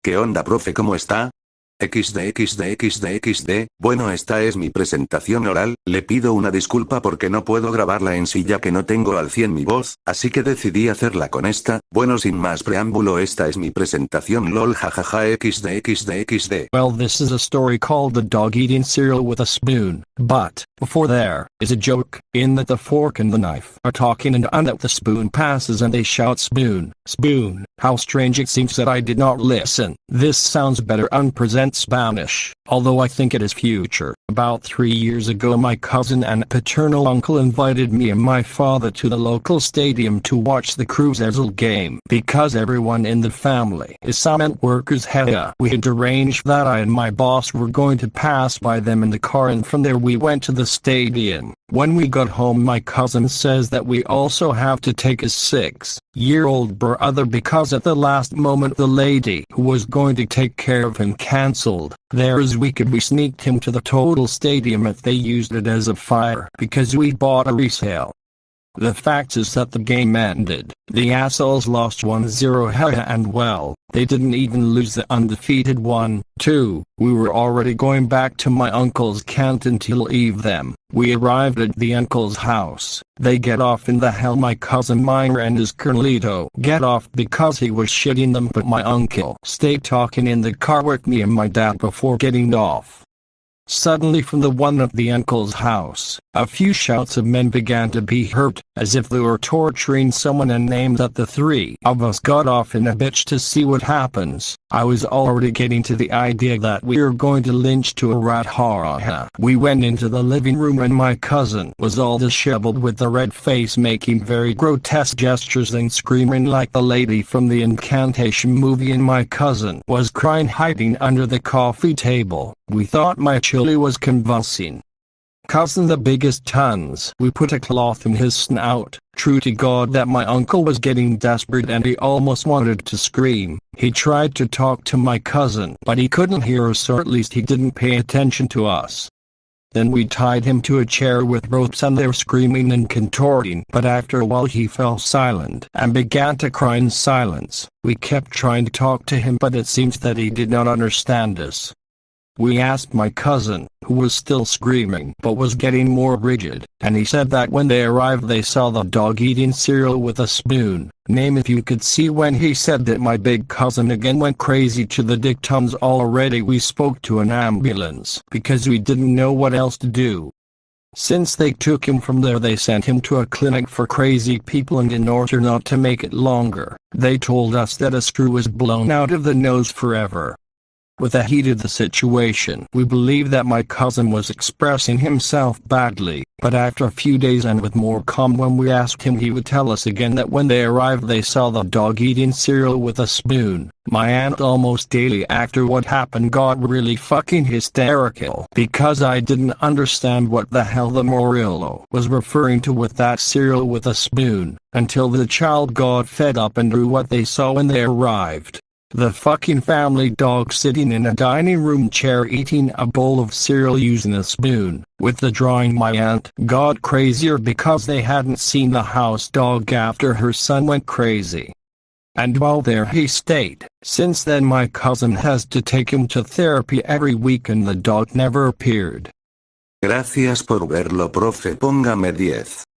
¿Qué onda, profe? ¿Cómo está? XD. Bueno, esta es mi presentación oral, le pido una disculpa porque no puedo grabarla en sí ya que no tengo al 100 mi voz, así que decidí hacerla con esta. Bueno, sin más preámbulo, esta es mi presentación lol jajaja XD. Well, this is a story called The Dog Eating Cereal with a Spoon, but, before there, is a joke, in that the fork and the knife are talking and that the spoon passes and they shout spoon, spoon. How strange it seems that I did not listen. This sounds better unpresent Spanish, although I think it is future. About 3 years ago my cousin and paternal uncle invited me and my father to the local stadium to watch the Cruz Azul game. Because everyone in the family is cement workers, we had arranged that I and my boss were going to pass by them in the car, and from there we went to the stadium. When we got home my cousin says that we also have to take his 6-year-old brother because at the last moment the lady who was going to take care of him cancelled theirs. We sneaked him to the total stadium if they used it as a fire because we bought a resale. The fact is that the game ended. The assholes lost 1-0 and well, they didn't even lose the undefeated 1-2. We were already going back to my uncle's canton to leave them. We arrived at the uncle's house. They get off in the hell. My cousin Minor and his Carlito get off because he was shitting them, but my uncle stayed talking in the car with me and my dad before getting off. Suddenly from the one of the uncle's house, a few shouts of men began to be heard, as if they were torturing someone, and named that the three of us got off in a bitch to see what happens. I was already getting to the idea that we were going to lynch to a rat. We went into the living room and my cousin was all disheveled with a red face, making very grotesque gestures and screaming like the lady from the incantation movie, and my cousin was crying, hiding under the coffee table. We thought my chili was convulsing. Cousin the biggest tons. We put a cloth in his snout. True to God that my uncle was getting desperate and he almost wanted to scream. He tried to talk to my cousin, but he couldn't hear us, or at least he didn't pay attention to us. Then we tied him to a chair with ropes and they were screaming and contorting, but after a while he fell silent and began to cry in silence. We kept trying to talk to him, but it seems that he did not understand us. We asked my cousin, who was still screaming but was getting more rigid, and he said that when they arrived they saw the dog eating cereal with a spoon. Name if you could see. When he said that my big cousin again went crazy to the dictums. Already we spoke to an ambulance because we didn't know what else to do. Since they took him from there they sent him to a clinic for crazy people, and in order not to make it longer, they told us that a screw was blown out of the nose forever. With the heat of the situation, we believe that my cousin was expressing himself badly, but after a few days and with more calm, when we asked him, he would tell us again that when they arrived they saw the dog eating cereal with a spoon. My aunt almost daily after what happened got really fucking hysterical because I didn't understand what the hell the Morillo was referring to with that cereal with a spoon, until the child got fed up and drew what they saw when they arrived. The fucking family dog sitting in a dining room chair eating a bowl of cereal using a spoon, with the drawing. My aunt got crazier because they hadn't seen the house dog after her son went crazy. And while there he stayed. Since then my cousin has to take him to therapy every week and the dog never appeared. Gracias por verlo, profe. Póngame 10.